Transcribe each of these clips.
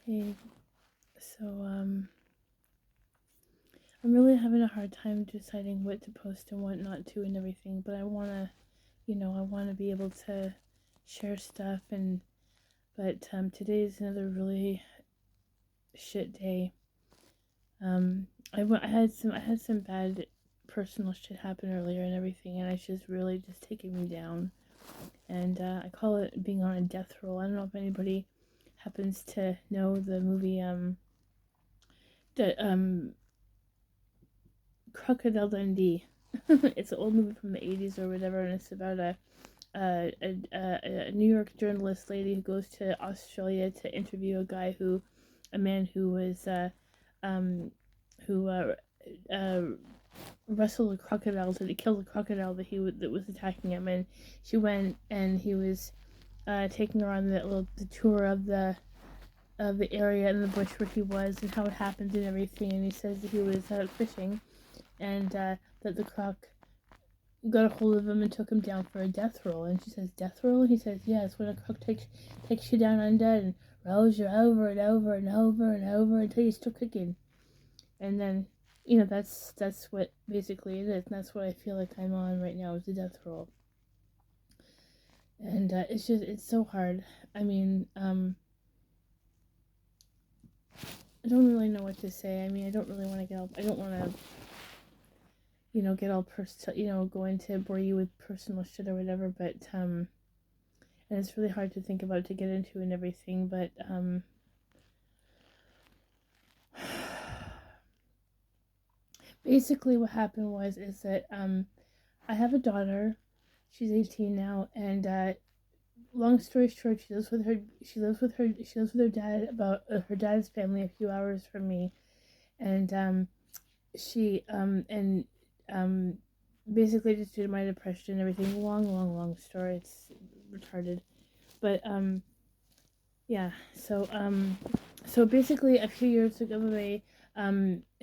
Hey, so I'm really having a hard time deciding what to post and what not to and everything, but I wanna be able to share stuff but today is another really shit day. I had some bad personal shit happen earlier and everything, and it's just really just taking me down. And I call it being on a death roll. I don't know if anybody happens to know the movie the Crocodile Dundee. It's an old movie from the 80s or whatever, and it's about a New York journalist lady who goes to Australia to interview a man who was, who wrestled a crocodile, that he killed a crocodile that was attacking him, and she went and he was taking her on the tour of the area in the bush where he was and how it happened and everything, and he says that he was fishing and that the croc got a hold of him and took him down for a death roll. And she says, "Death roll?" And he says, "Yes, when a croc takes you down under and rolls you over and over and over and over until you start kicking." And then, that's what basically it is. And that's what I feel like I'm on right now, is the death roll. And it's so hard. I mean, I don't really know what to say. I mean, I don't really want to I don't want to get all go into bore you with personal shit or whatever, but and it's really hard to think about, to get into and everything, but basically what happened is that I have a daughter. She's 18 now, and long story short, she lives with her dad, about her dad's family, a few hours from me, and she and basically, just due to my depression and everything, long story, it's retarded, but yeah, so basically a few years ago,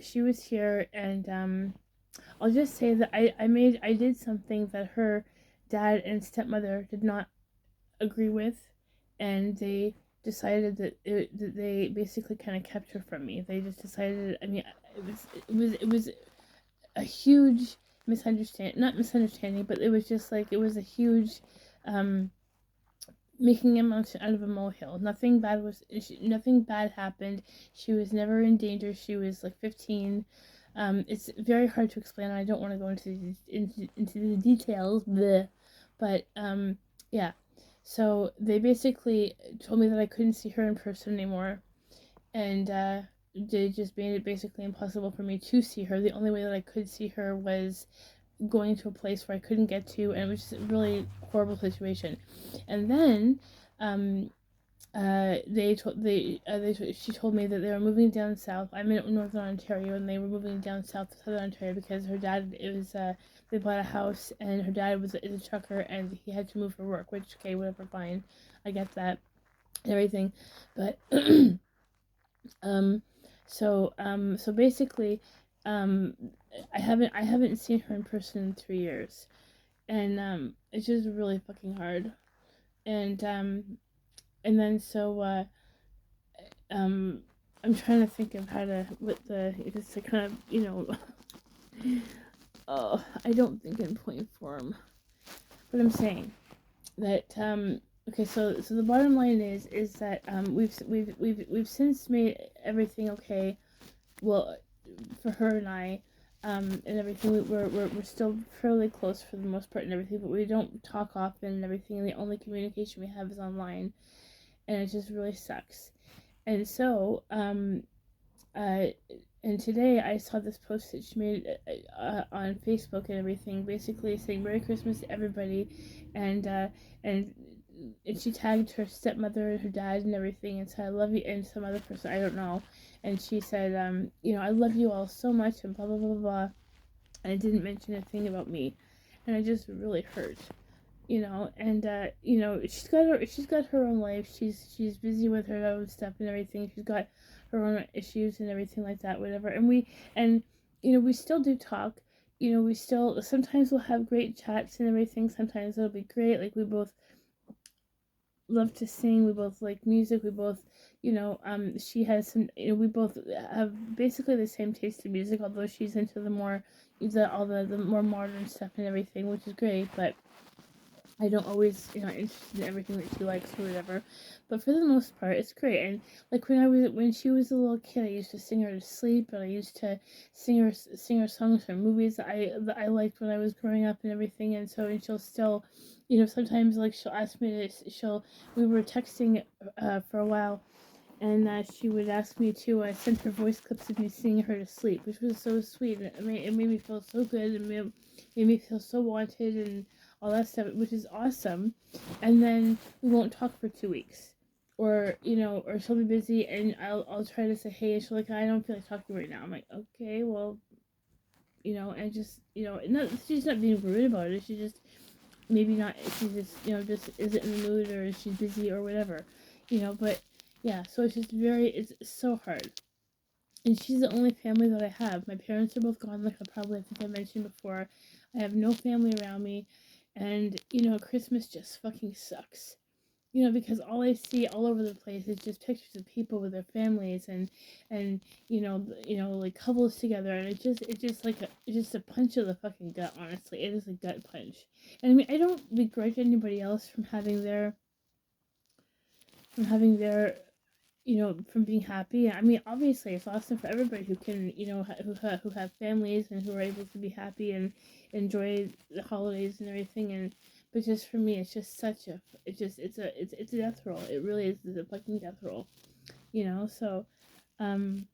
she was here, and I'll just say that I did something that her dad and stepmother did not agree with, and they decided that they basically kind of kept her from me. They just decided. I mean, it was a huge misunderstanding, not misunderstanding, but it was just like, it was a huge um making a mountain out of a molehill. Nothing bad happened. She was never in danger. She was like 15. It's very hard to explain. I don't want to go into the details, bleh. But yeah. So they basically told me that I couldn't see her in person anymore, and they just made it basically impossible for me to see her. The only way that I could see her was going to a place where I couldn't get to, and it was just a really horrible situation. And then, um, she told me that they were moving down south. I'm in northern Ontario, and they were moving down south to southern Ontario because her dad, they bought a house, and her dad is a trucker, and he had to move for work. Which, okay, whatever, fine, I get that and everything, but um, so basically, um, I haven't seen her in person in 3 years, and it's just really fucking hard. And and then so um, I'm trying to think of how to what the just to kind of oh, I don't think in point form, but I'm saying that okay, so the bottom line is that we've since made everything okay. Well, for her and I, and everything, we're still fairly close for the most part and everything, but we don't talk often and everything, and the only communication we have is online, and it just really sucks. And so, uh, and today I saw this post that she made on Facebook and everything, basically saying Merry Christmas to everybody, and and and she tagged her stepmother and her dad and everything, and said I love you, and some other person I don't know, and she said I love you all so much, and blah blah blah blah, and it didn't mention a thing about me, and I just really hurt. And she's got her own life. She's busy with her own stuff and everything. She's got her own issues and everything like that, whatever. And we still do talk. We still sometimes we'll have great chats and everything. Sometimes it'll be great. Like, we both love to sing. We both like music. We both, she has some, we both have basically the same taste in music, although she's into the more modern stuff and everything, which is great, but I don't always, interested in everything that she likes or whatever. But for the most part, it's great. And like when she was a little kid, I used to sing her to sleep, and I used to sing her songs from movies that I liked when I was growing up and everything. And she'll still, sometimes like she'll ask me to, we were texting for a while, and she would ask me to send her voice clips of me singing her to sleep, which was so sweet. And it made me feel so good, and made me feel so wanted and all that stuff, which is awesome. And then we won't talk for 2 weeks, or she'll be busy, and I'll try to say hey, and she'll like, I don't feel like talking right now. I'm like, okay, well, and just she's not being rude about it. She just maybe not. She just isn't in the mood, or she's busy or whatever, But yeah, so it's so hard. And she's the only family that I have. My parents are both gone, like I think I mentioned before. I have no family around me, and Christmas just fucking sucks. Because all I see all over the place is just pictures of people with their families, and like couples together, and it's just a punch of the fucking gut. Honestly, it is a gut punch. And I mean, I don't begrudge anybody else from being happy. I mean, obviously, it's awesome for everybody who can, who have families and who are able to be happy and enjoy the holidays and everything. But just for me, it's just it's a death roll. It really is a fucking death roll, So, um,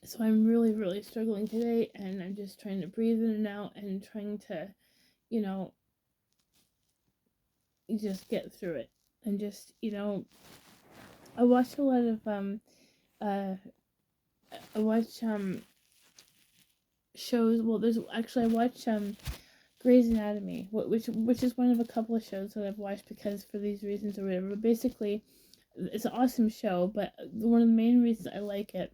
so I'm really, really struggling today, and I'm just trying to breathe in and out and trying to, you know, just get through it, and just, I watch a lot of uh I watch shows. Well, there's actually I watch Grey's Anatomy, which is one of a couple of shows that I've watched because for these reasons or whatever. But basically, it's an awesome show. But one of the main reasons I like it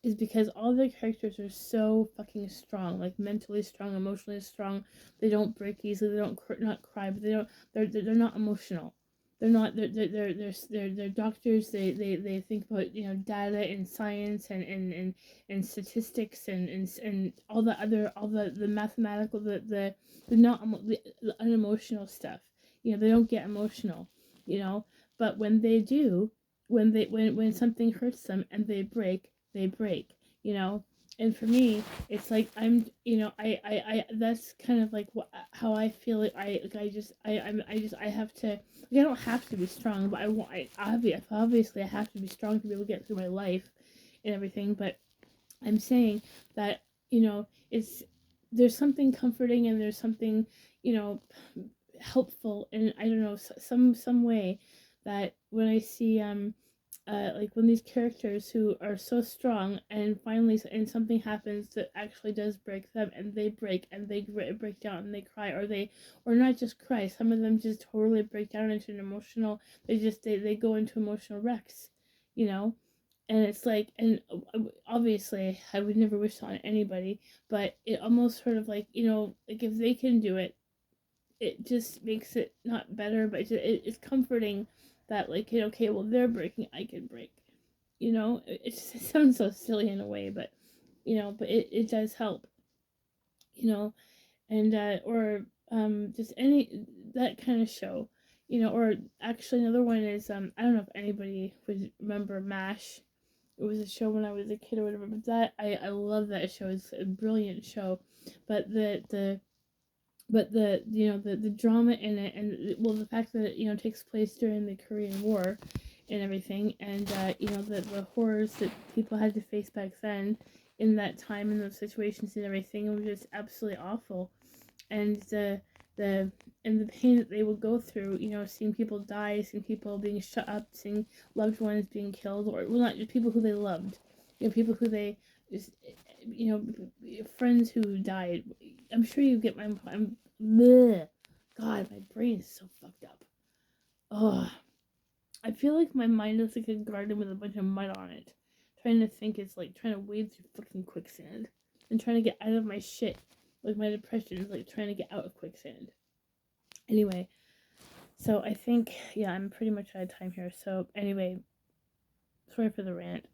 is because all the characters are so fucking strong, like mentally strong, emotionally strong. They don't break easily. They don't not cry, but they're not emotional. They're doctors. They think about data and science and statistics and all the mathematical the unemotional stuff. They don't get emotional. But when they do, when something hurts them and they break. you know and for me, it's like I that's kind of like how I feel. Like I have to, like, I don't have to be strong, but obviously I have to be strong to be able to get through my life and everything. But I'm saying that, it's there's something comforting, and there's something, you know helpful, and I don't know, some way, that when I see like when these characters who are so strong, and finally something happens that actually does break them, and they break, and they break down, and they cry, or not just cry, some of them just totally break down into an emotional, they go into emotional wrecks, you know and it's like, and obviously I would never wish that on anybody, but it almost sort of like, like if they can do it, it just makes it not better, but it's comforting that, like, okay, well, they're breaking, I can break. It sounds so silly in a way, but it does help. And or just any that kind of show. Or actually another one is, I don't know if anybody would remember MASH. It was a show when I was a kid or whatever, but that I love that show. It's a brilliant show. But the drama in it, and well, the fact that it takes place during the Korean War and everything, and the horrors that people had to face back then in that time, and those situations and everything, it was just absolutely awful. And the pain that they would go through, seeing people die, seeing people being shut up, seeing loved ones being killed, or, well, not just people who they loved, people who they just, friends who died. I'm sure you get I'm bleh. God, my brain is so fucked up. Oh, I feel like my mind is like a garden with a bunch of mud on it. Trying to think is like trying to wade through fucking quicksand and trying to get out of my shit. Like my depression is like trying to get out of quicksand. Anyway, So I think, yeah, I'm pretty much out of time here. So anyway, sorry for the rant.